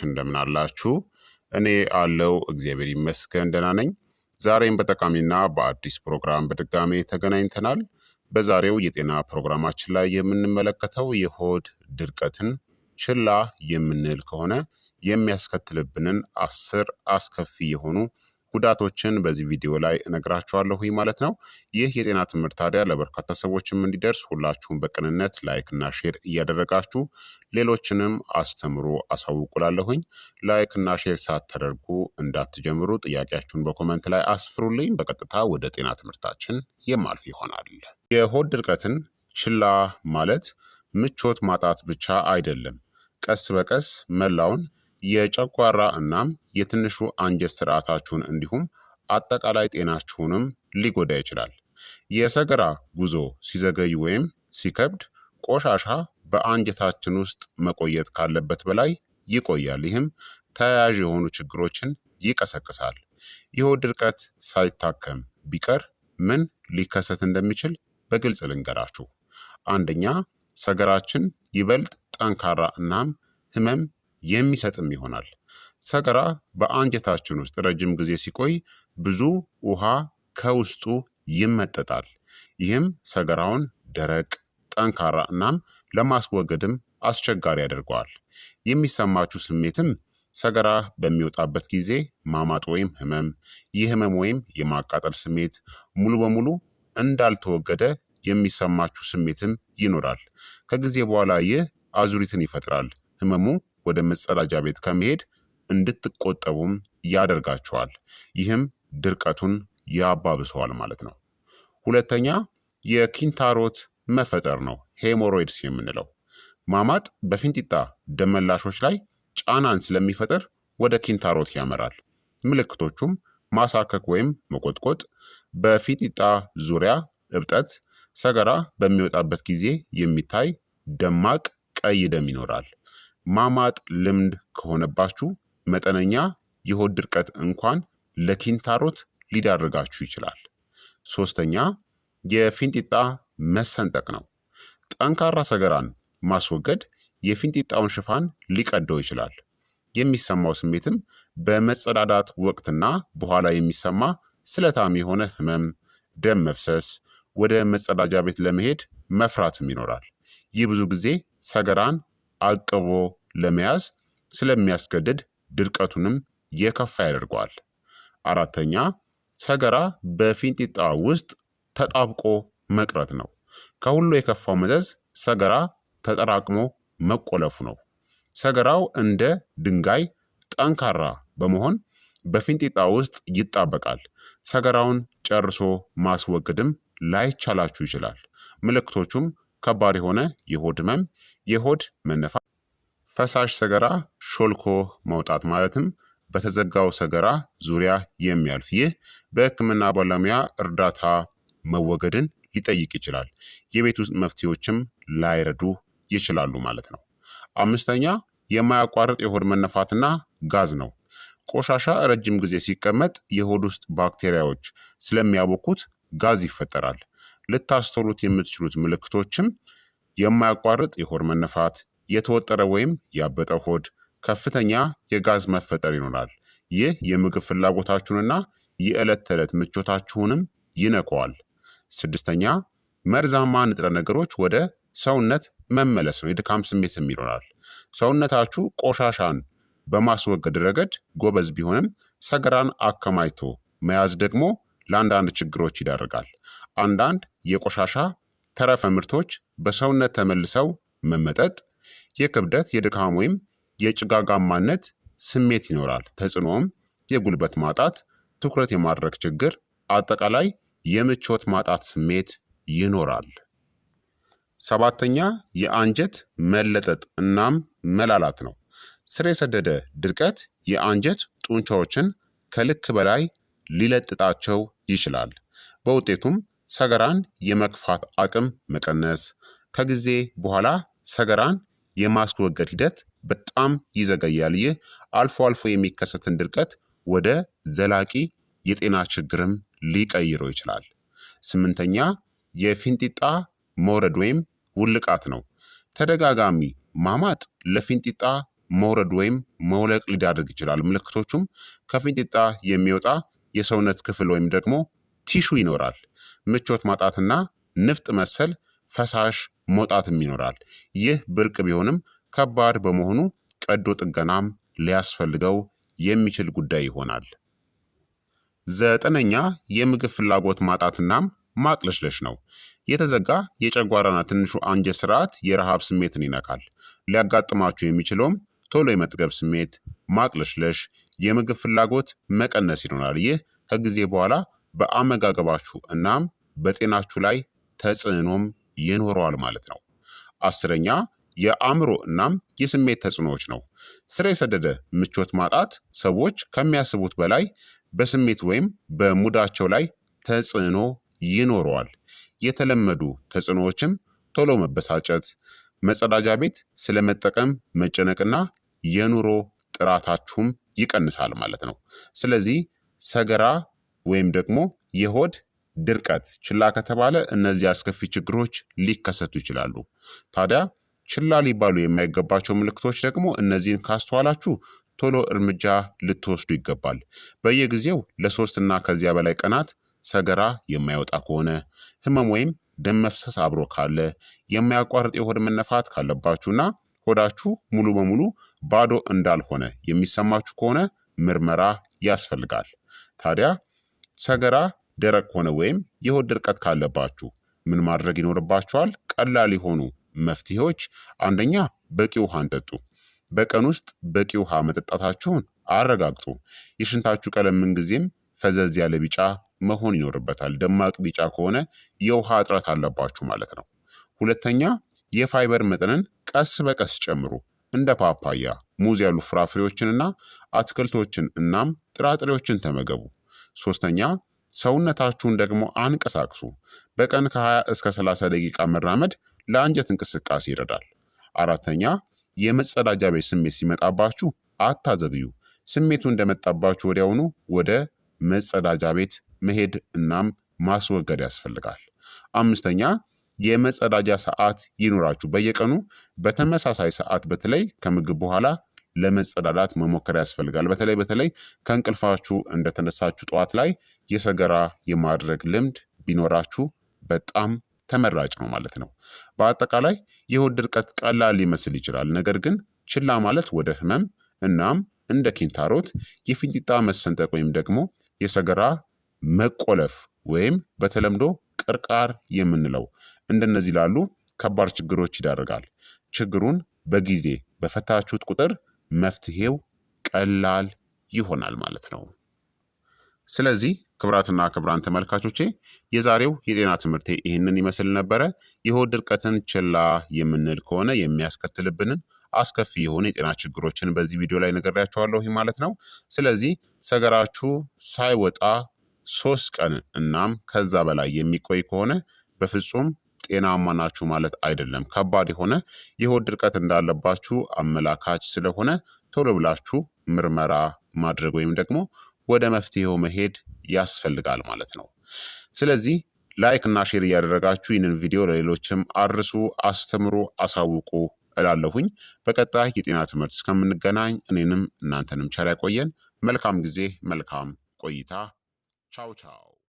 እንደምን አላችሁ? እኔ አለው እግዚአብሔር ይመስገን ደህና ነኝ። ዛሬም በጠቃሚና በአዲስ ፕሮግራም በድጋሜ ተገናኝተናል። በዛሬው የጤና ፕሮግራማችን ላይ የምንመለከተው የሆድ ድርቀትን ችላ የምንል ከሆነ የሚያስከትልብንን 10 አስከፊ የሆኑ ጉዳቶችን በዚህ ቪዲዮ ላይ እነግራችኋለሁ ማለት ነው። ይህ የጤና ትምህርት ታዲያ ለበርካታ ሰዎችም እንዲደርስ ሁላችሁም በቅንነት ላይክ እና ሼር እያደረጋችሁ ሌሎችንም አስተምሩ አሳውቁላለሁኝ። ላይክ እና ሼር ሳታደርጉ እንዳትጀምሩ ጥያቄያችሁን በኮመንት ላይ አስፍሩልኝ። በቀጥታ ወደ ጤና ትምህርታችን የማልፍ ይሆናል። የሆድ ድርቀትን ችላ ማለት ምቾት ማጣት ብቻ አይደለም፣ ቀስ በቀስ መላውን የጨጓራ እናም የትንሹ አንጀት ስርዓታችሁን እንዲሁም አጠቃላይ ጤናችሁንም ሊጎዳ ይችላል። የሰገራ ጉዞ ሲዘገይ ወይም ሲከብድ ቆሻሻ በአንጀታችን ውስጥ መቆየት ካለበት በላይ ይቆያል። ይህም ተያያዥ የሆኑ ችግሮችን ይቀሰቅሳል። የሆድ ድርቀት ሳይታከም ቢቀር ምን ሊከሰት እንደሚችል በግልጽ ልንገራችሁ። አንደኛ፣ ሰገራችን ይበልጥ ጠንካራ እናም ህመም የሚሰጥም ይሆናል። ሰገራ በአንጀታችን ውስጥ ረጅም ጊዜ ሲቆይ ብዙ ውሃ ከውስጡ ይመጠጣል። ይህም ሰገራውን ደረቅ፣ ጠንካራ እናም ለማስወገድም አስቸጋሪ ያደርገዋል። የሚሰማችሁ ስሜትም ሰገራ በሚወጣበት ጊዜ ማማጥ ወይም ህመም፣ የህመም ወይም የማቃጠል ስሜት፣ ሙሉ በሙሉ እንዳልተወገደ የሚሰማችሁ ስሜትም ይኖራል። ከጊዜ በኋላ ይህ አዙሪትን ይፈጥራል። ህመሙ ወደ መጸዳጃ ቤት ከመሄድ እንድትቆጠቡም ያደርጋቸዋል። ይህም ድርቀቱን ያባብሰዋል ማለት ነው። ሁለተኛ፣ የኪንታሮት መፈጠር ነው፣ ሄሞሮይድስ የምንለው። ማማጥ በፊንጢጣ ደመላሾች ላይ ጫናን ስለሚፈጥር ወደ ኪንታሮት ያመራል። ምልክቶቹም ማሳከክ ወይም መቆጥቆጥ፣ በፊንጢጣ ዙሪያ እብጠት፣ ሰገራ በሚወጣበት ጊዜ የሚታይ ደማቅ ቀይ ደም ይኖራል። ማማጥ ልምድ ከሆነባችሁ መጠነኛ የሆድ ድርቀት እንኳን ለኪንታሮት ሊዳርጋችሁ ይችላል። ሶስተኛ፣ የፊንጢጣ መሰንጠቅ ነው። ጠንካራ ሰገራን ማስወገድ የፊንጢጣውን ሽፋን ሊቀደው ይችላል። የሚሰማው ስሜትም በመጸዳዳት ወቅትና በኋላ የሚሰማ ስለታም የሆነ ህመም፣ ደም መፍሰስ፣ ወደ መጸዳጃ ቤት ለመሄድ መፍራትም ይኖራል። ይህ ብዙ ጊዜ ሰገራን አቅቦ ለመያዝ ስለሚያስገድድ ድርቀቱንም የከፋ ያደርገዋል። አራተኛ፣ ሰገራ በፊንጢጣ ውስጥ ተጣብቆ መቅረት ነው። ከሁሉ የከፋው መዘዝ ሰገራ ተጠራቅሞ መቆለፉ ነው። ሰገራው እንደ ድንጋይ ጠንካራ በመሆን በፊንጢጣ ውስጥ ይጣበቃል። ሰገራውን ጨርሶ ማስወገድም ላይቻላችሁ ይችላል። ምልክቶቹም ከባድ የሆነ የሆድ ህመም፣ የሆድ መነፋት፣ ፈሳሽ ሰገራ ሾልኮ መውጣት ማለትም በተዘጋው ሰገራ ዙሪያ የሚያልፍ። ይህ በህክምና ባለሙያ እርዳታ መወገድን ሊጠይቅ ይችላል። የቤት ውስጥ መፍትሄዎችም ላይረዱ ይችላሉ ማለት ነው። አምስተኛ፣ የማያቋርጥ የሆድ መነፋትና ጋዝ ነው። ቆሻሻ ረጅም ጊዜ ሲቀመጥ የሆድ ውስጥ ባክቴሪያዎች ስለሚያቦኩት ጋዝ ይፈጠራል። ልታስተውሉት የምትችሉት ምልክቶችም የማያቋርጥ የሆድ መነፋት፣ የተወጠረ ወይም ያበጠ ሆድ፣ ከፍተኛ የጋዝ መፈጠር ይኖራል። ይህ የምግብ ፍላጎታችሁንና የዕለት ተዕለት ምቾታችሁንም ይነከዋል። ስድስተኛ፣ መርዛማ ንጥረ ነገሮች ወደ ሰውነት መመለስ ነው። የድካም ስሜትም ይኖራል። ሰውነታችሁ ቆሻሻን በማስወገድ ረገድ ጎበዝ ቢሆንም ሰገራን አከማችቶ መያዝ ደግሞ ለአንዳንድ ችግሮች ይዳርጋል። አንዳንድ የቆሻሻ ተረፈ ምርቶች በሰውነት ተመልሰው መመጠጥ፣ የክብደት፣ የድካም ወይም የጭጋጋማነት ስሜት ይኖራል። ተጽዕኖም የጉልበት ማጣት፣ ትኩረት የማድረግ ችግር፣ አጠቃላይ የምቾት ማጣት ስሜት ይኖራል። ሰባተኛ፣ የአንጀት መለጠጥ እናም መላላት ነው። ስር የሰደደ ድርቀት የአንጀት ጡንቻዎችን ከልክ በላይ ሊለጥጣቸው ይችላል። በውጤቱም ሰገራን የመግፋት አቅም መቀነስ፣ ከጊዜ በኋላ ሰገራን የማስወገድ ሂደት በጣም ይዘገያል። ይህ አልፎ አልፎ የሚከሰትን ድርቀት ወደ ዘላቂ የጤና ችግርም ሊቀይረው ይችላል። ስምንተኛ፣ የፊንጢጣ መውረድ ወይም ውልቃት ነው። ተደጋጋሚ ማማጥ ለፊንጢጣ መውረድ ወይም መውለቅ ሊዳርግ ይችላል። ምልክቶቹም ከፊንጢጣ የሚወጣ የሰውነት ክፍል ወይም ደግሞ ቲሹ ይኖራል። ምቾት ማጣትና ንፍጥ መሰል ፈሳሽ መውጣትም ይኖራል። ይህ ብርቅ ቢሆንም ከባድ በመሆኑ ቀዶ ጥገናም ሊያስፈልገው የሚችል ጉዳይ ይሆናል። ዘጠነኛ የምግብ ፍላጎት ማጣትናም ማቅለሽለሽ ነው። የተዘጋ የጨጓራና ትንሹ አንጀት ስርዓት የረሃብ ስሜትን ይነካል። ሊያጋጥማችሁ የሚችለውም ቶሎ የመጥገብ ስሜት፣ ማቅለሽለሽ፣ የምግብ ፍላጎት መቀነስ ይሆናል። ይህ ከጊዜ በኋላ በአመጋገባችሁ እናም በጤናችሁ ላይ ተጽዕኖም ይኖረዋል ማለት ነው። አስረኛ የአእምሮ እናም የስሜት ተጽዕኖዎች ነው። ስር የሰደደ ምቾት ማጣት ሰዎች ከሚያስቡት በላይ በስሜት ወይም በሙዳቸው ላይ ተጽዕኖ ይኖረዋል። የተለመዱ ተጽዕኖዎችም ቶሎ መበሳጨት፣ መጸዳጃ ቤት ስለመጠቀም መጨነቅና የኑሮ ጥራታችሁም ይቀንሳል ማለት ነው። ስለዚህ ሰገራ ወይም ደግሞ የሆድ ድርቀት ችላ ከተባለ እነዚህ አስከፊ ችግሮች ሊከሰቱ ይችላሉ። ታዲያ ችላ ሊባሉ የማይገባቸው ምልክቶች ደግሞ እነዚህን ካስተዋላችሁ ቶሎ እርምጃ ልትወስዱ ይገባል። በየጊዜው ለ3 ከዚያ በላይ ቀናት ሰገራ የማይወጣ ከሆነ፣ ህመም ወይም ደም መፍሰስ አብሮ ካለ፣ የማያቋርጥ የሆድ መነፋት ካለባችሁና ሆዳችሁ ሙሉ በሙሉ ባዶ እንዳልሆነ የሚሰማችሁ ከሆነ ምርመራ ያስፈልጋል። ታዲያ ሰገራ ደረቅ ከሆነ ወይም የሆድ ድርቀት ካለባችሁ ምን ማድረግ ይኖርባችኋል? ቀላል የሆኑ መፍትሄዎች፣ አንደኛ በቂ ውሃን ጠጡ። በቀን ውስጥ በቂ ውሃ መጠጣታችሁን አረጋግጡ። የሽንታችሁ ቀለም ምንጊዜም ፈዘዝ ያለ ቢጫ መሆን ይኖርበታል። ደማቅ ቢጫ ከሆነ የውሃ እጥረት አለባችሁ ማለት ነው። ሁለተኛ የፋይበር መጠንን ቀስ በቀስ ጨምሩ። እንደ ፓፓያ፣ ሙዝ ያሉ ፍራፍሬዎችንና አትክልቶችን እናም ጥራጥሬዎችን ተመገቡ። ሶስተኛ ሰውነታችሁን ደግሞ አንቀሳቅሱ። በቀን ከ20 እስከ 30 ደቂቃ መራመድ ለአንጀት እንቅስቃሴ ይረዳል። አራተኛ የመጸዳጃ ቤት ስሜት ሲመጣባችሁ አታዘግዩ። ስሜቱ እንደመጣባችሁ ወዲያውኑ ወደ መጸዳጃ ቤት መሄድ እናም ማስወገድ ያስፈልጋል። አምስተኛ የመጸዳጃ ሰዓት ይኑራችሁ። በየቀኑ በተመሳሳይ ሰዓት በተለይ ከምግብ በኋላ ለመጸዳዳት መሞከር ያስፈልጋል። በተለይ ከእንቅልፋችሁ እንደተነሳችሁ ጠዋት ላይ የሰገራ የማድረግ ልምድ ቢኖራችሁ በጣም ተመራጭ ነው ማለት ነው። በአጠቃላይ የሆድ ድርቀት ቀላል ሊመስል ይችላል። ነገር ግን ችላ ማለት ወደ ህመም እናም እንደ ኪንታሮት፣ የፊንጢጣ መሰንጠቅ ወይም ደግሞ የሰገራ መቆለፍ ወይም በተለምዶ ቅርቃር የምንለው እንደነዚህ ላሉ ከባድ ችግሮች ይዳርጋል። ችግሩን በጊዜ በፈታችሁት ቁጥር መፍትሄው ቀላል ይሆናል ማለት ነው። ስለዚህ ክቡራትና ክቡራን ተመልካቾቼ የዛሬው የጤና ትምህርቴ ይህንን ይመስል ነበረ። የሆድ ድርቀትን ችላ የምንል ከሆነ የሚያስከትልብንን አስከፊ የሆኑ የጤና ችግሮችን በዚህ ቪዲዮ ላይ ነግሬያችኋለሁ ማለት ነው። ስለዚህ ሰገራችሁ ሳይወጣ 3 ቀን እናም ከዛ በላይ የሚቆይ ከሆነ በፍጹም ጤናማ ናችሁ ማለት አይደለም። ከባድ የሆነ የሆድ ድርቀት እንዳለባችሁ አመላካች ስለሆነ ቶሎ ብላችሁ ምርመራ ማድረግ ወይም ደግሞ ወደ መፍትሄው መሄድ ያስፈልጋል ማለት ነው። ስለዚህ ላይክ እና ሼር እያደረጋችሁ ይህንን ቪዲዮ ለሌሎችም አድርሱ፣ አስተምሩ፣ አሳውቁ እላለሁኝ። በቀጣይ የጤና ትምህርት እስከምንገናኝ እኔንም እናንተንም ቸር ያቆየን። መልካም ጊዜ፣ መልካም ቆይታ። ቻው ቻው።